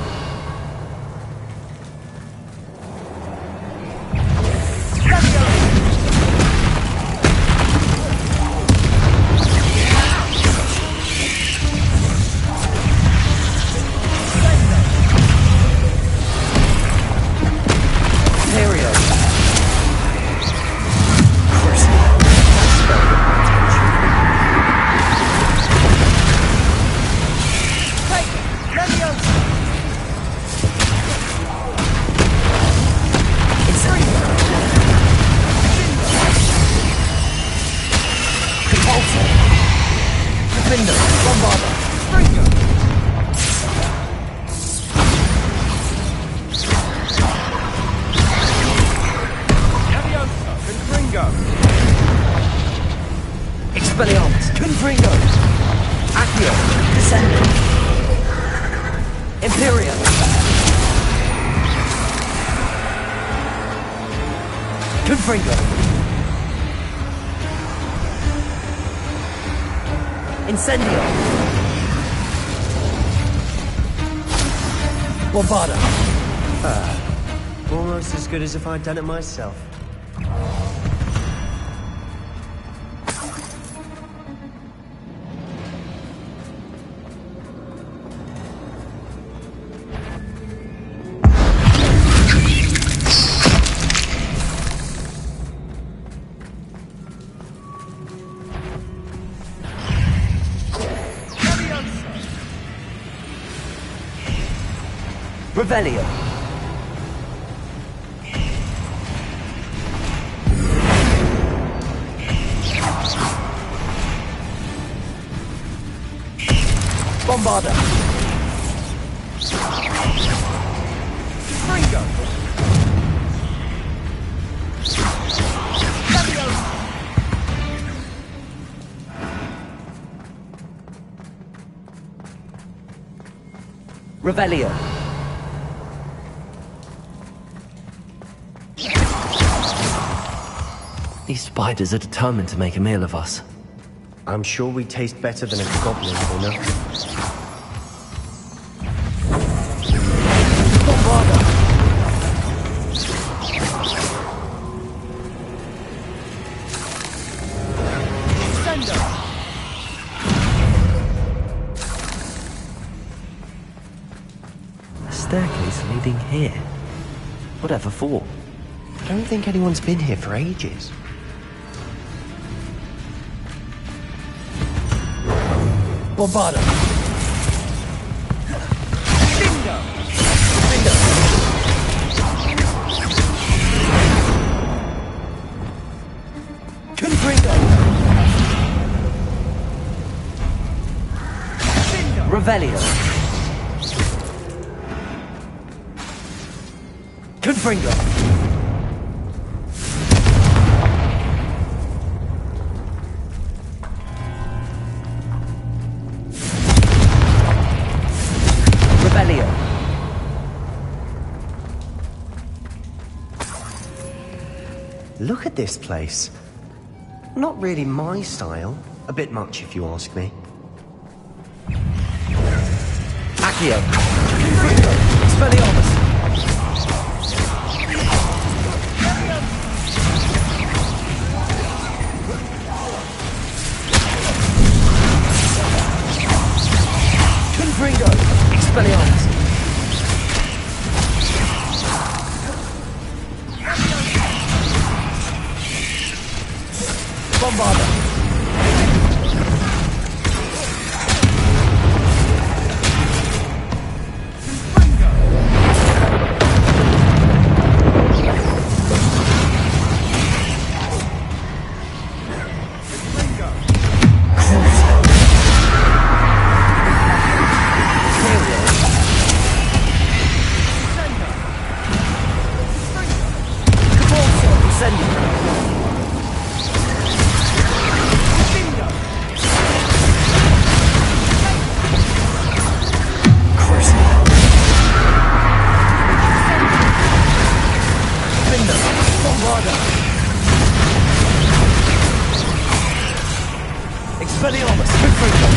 Findo, Bombarda. Springer! Leviosa! Confringo! Expelliarmus, Confringo. Accio, Descendant. Imperium. Confringo. Incendio. Bombarda. Almost as good as if I'd done it myself. Revelio. Bombarda. Springer! Leviosa! Revelio. These spiders are determined to make a meal of us. I'm sure we taste better than a goblin, you know. Bombarda. Sender! A staircase leading here. Whatever for? I don't think anyone's been here for ages. Bombarda. Bingo! Bingo. Confringo. Revelio. Confringo. Revelio. Look at this place. Not really my style. A bit much, if you ask me. Accio. Confringo. Expelliarmus. Confringo. Expelliarmus. Bombarda. Expelliarmus. Confringo.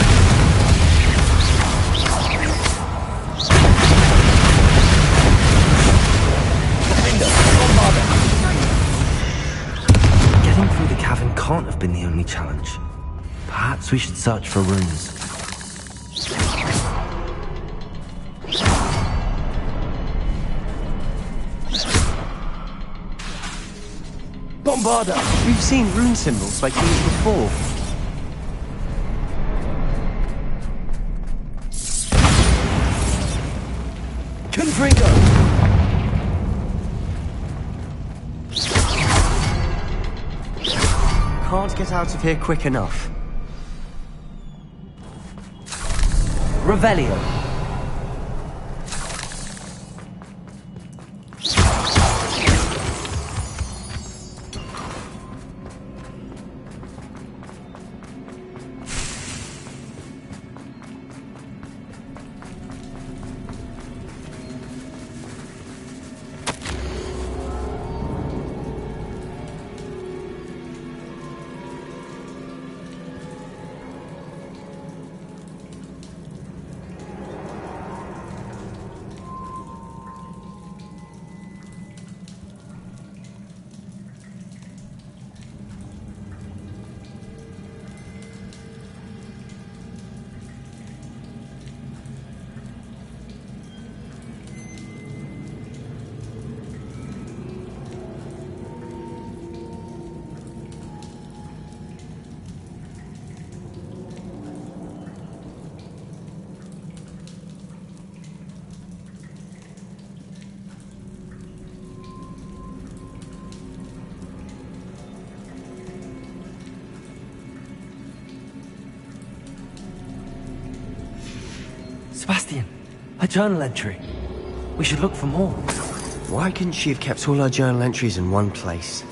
Getting through the cavern can't have been the only challenge. Perhaps we should search for runes. Bombarda! We've seen rune symbols like these before. Confringo! Can't get out of here quick enough. Revelio. Sebastian, a journal entry. We should look for more. Why couldn't she have kept all her journal entries in one place?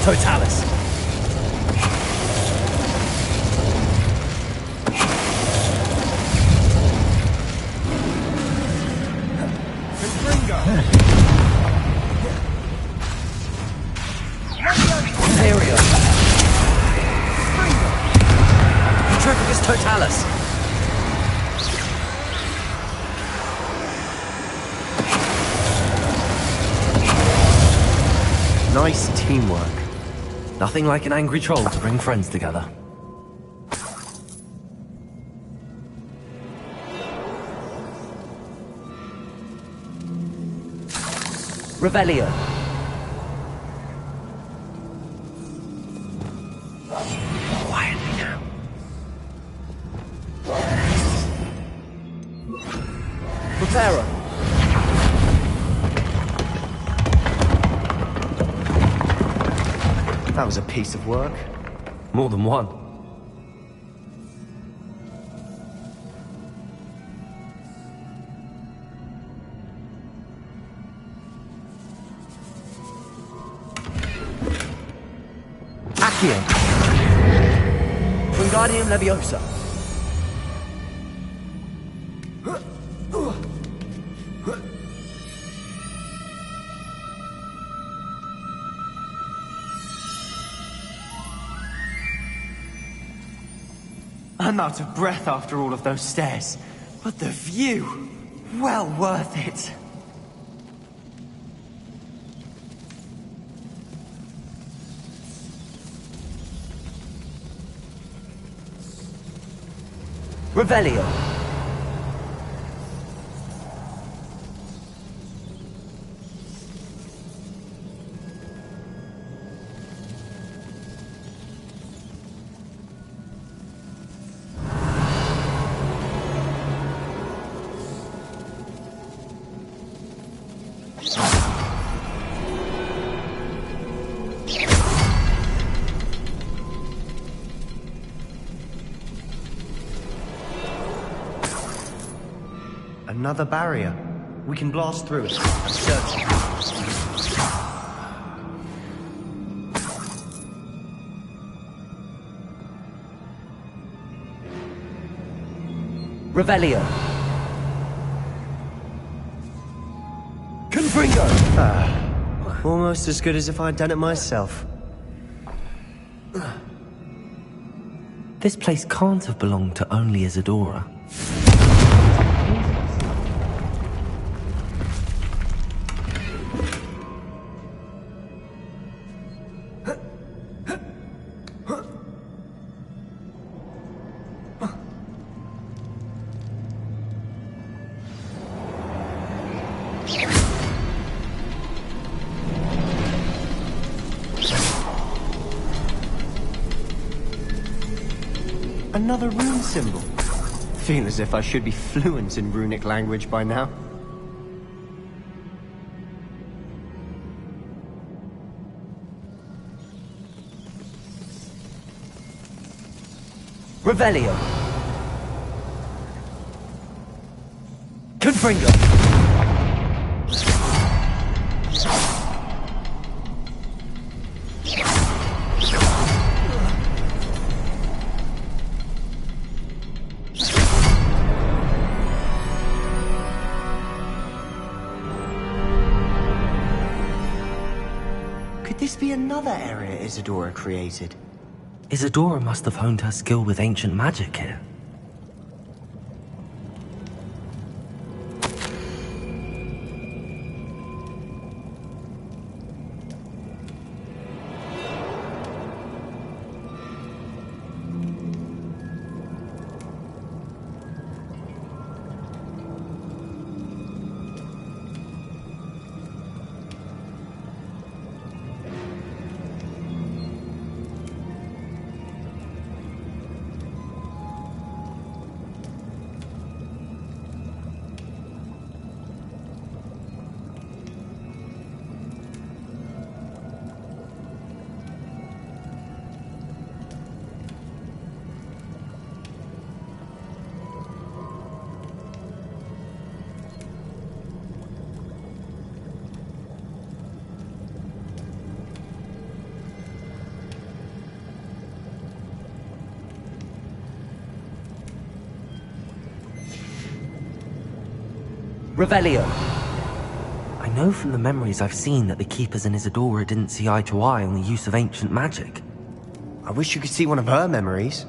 Totalis. Imperio. Petrificus Totalis. Nice teamwork. Nothing like an angry troll to bring friends together. Revelio. Quietly now. Preparo. That was a piece of work. More than one. Accio. Wingardium Leviosa. I'm out of breath after all of those stairs. But the view, well worth it. Revelio! Another barrier. We can blast through it. I'm certain. Revelio! Confringo! Almost as good as if I'd done it myself. This place can't have belonged to only Isadora. Another rune symbol. Feel as if I should be fluent in runic language by now. Revelio! Confringo! Could this be another area Isadora created? Isadora must have honed her skill with ancient magic here. Revelio! I know from the memories I've seen that the Keepers and Isadora didn't see eye to eye on the use of ancient magic. I wish you could see one of her memories.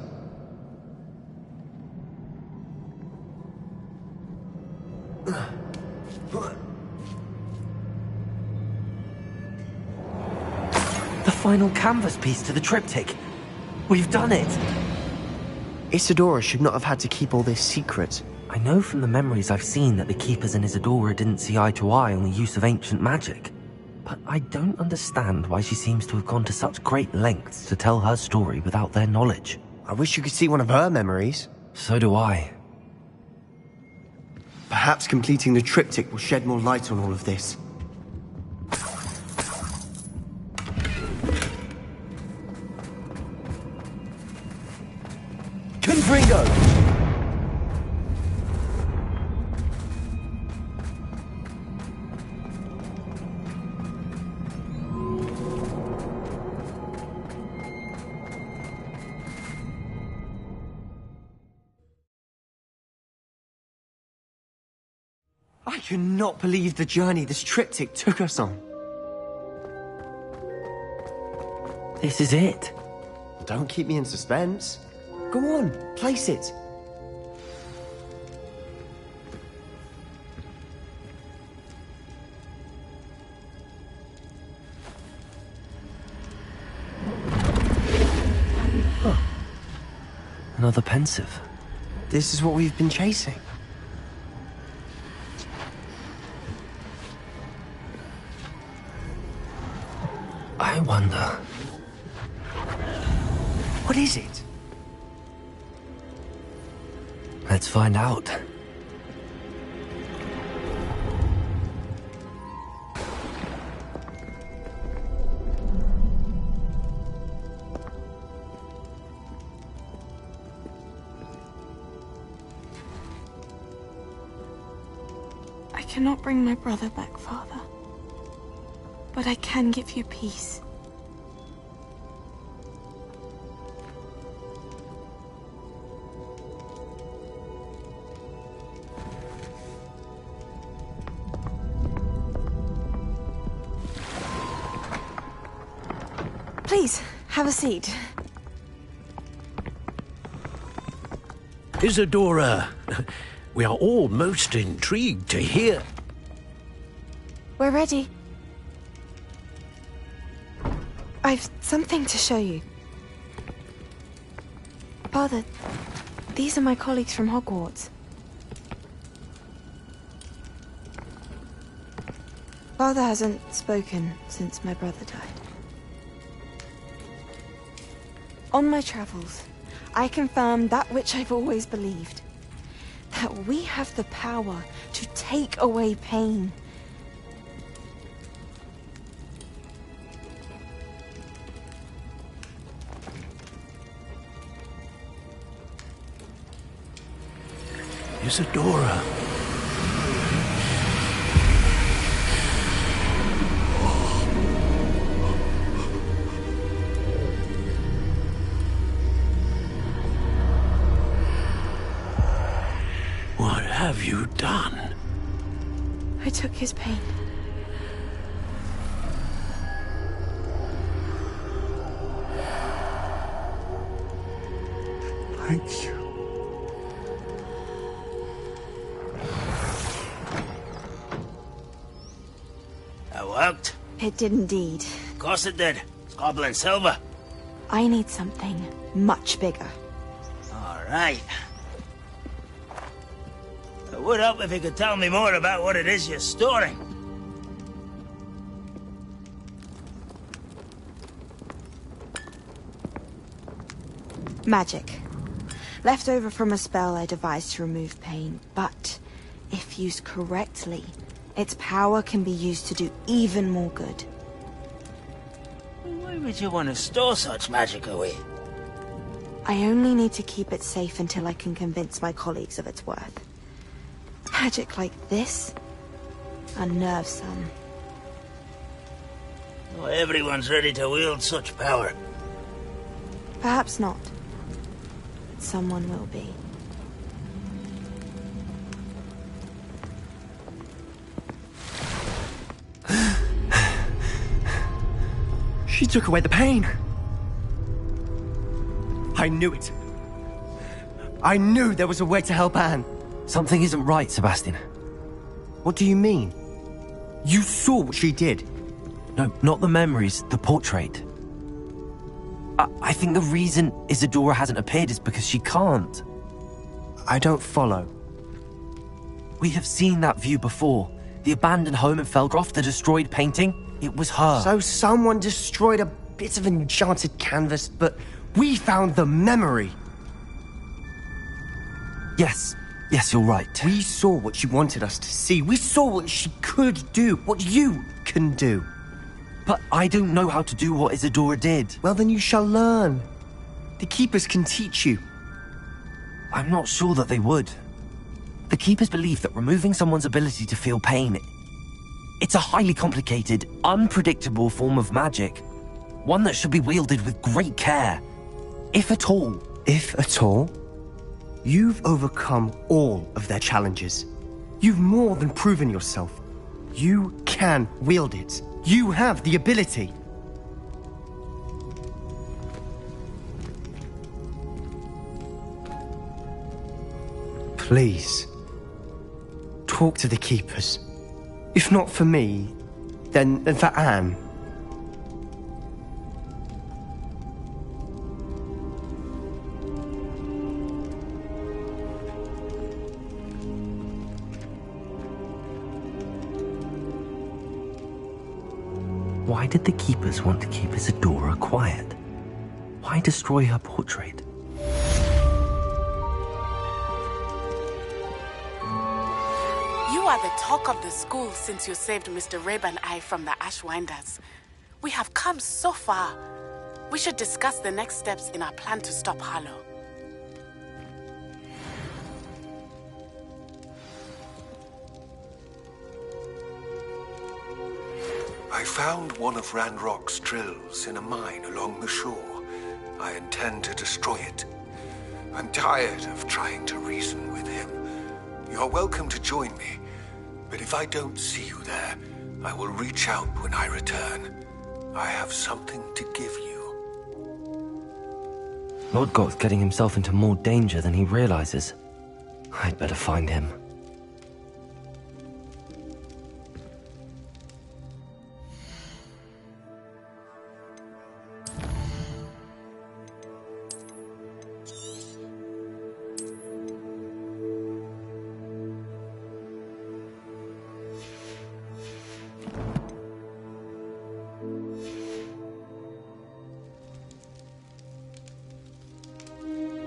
The final canvas piece to the triptych. We've done it! Isadora should not have had to keep all this secret. I know from the memories I've seen that the Keepers and Isadora didn't see eye to eye on the use of ancient magic. But I don't understand why she seems to have gone to such great lengths to tell her story without their knowledge. I wish you could see one of her memories. So do I. Perhaps completing the triptych will shed more light on all of this. Confringo! I cannot believe the journey this triptych took us on. This is it. Don't keep me in suspense. Go on, place it. Another pensive. This is what we've been chasing. I wonder... What is it? Let's find out. I cannot bring my brother back, Father. But I can give you peace. Please, have a seat. Isadora, we are all most intrigued to hear. We're ready. I've something to show you. Father, these are my colleagues from Hogwarts. Father hasn't spoken since my brother died. On my travels, I confirmed that which I've always believed. That we have the power to take away pain. Isadora. What have you done? I took his pain. Thank you. That worked? It did indeed. Of course it did. It's goblin silver. I need something much bigger. All right. It would help if you could tell me more about what it is you're storing. Magic. Left over from a spell I devised to remove pain, but if used correctly, its power can be used to do even more good. Why would you want to store such magic away? I only need to keep it safe until I can convince my colleagues of its worth. Magic like this unnerves some. Not everyone's ready to wield such power. Perhaps not. But someone will be. She took away the pain. I knew it. I knew there was a way to help Anne. Something isn't right, Sebastian. What do you mean? You saw what she did. No, not the memories, the portrait. I think the reason Isadora hasn't appeared is because she can't. I don't follow. We have seen that view before. The abandoned home in Felgroth, the destroyed painting. It was her. So someone destroyed a bit of enchanted canvas, but we found the memory. Yes, you're right. We saw what she wanted us to see. We saw what she could do, what you can do. But I don't know how to do what Isadora did. Well, then you shall learn. The Keepers can teach you. I'm not sure that they would. The Keepers believe that removing someone's ability to feel pain, it's a highly complicated, unpredictable form of magic. One that should be wielded with great care. If at all. If at all? You've overcome all of their challenges. You've more than proven yourself. You can wield it. You have the ability. Please, talk to the Keepers. If not for me, then for Anne. Why did the Keepers want to keep Isadora quiet? Why destroy her portrait? You are the talk of the school since you saved Mr. Rabe and I from the Ashwinders. We have come so far. We should discuss the next steps in our plan to stop Harlow. I found one of Ranrock's drills in a mine along the shore. I intend to destroy it. I'm tired of trying to reason with him. You're welcome to join me, but if I don't see you there, I will reach out when I return. I have something to give you. Lord Goth's getting himself into more danger than he realizes. I'd better find him.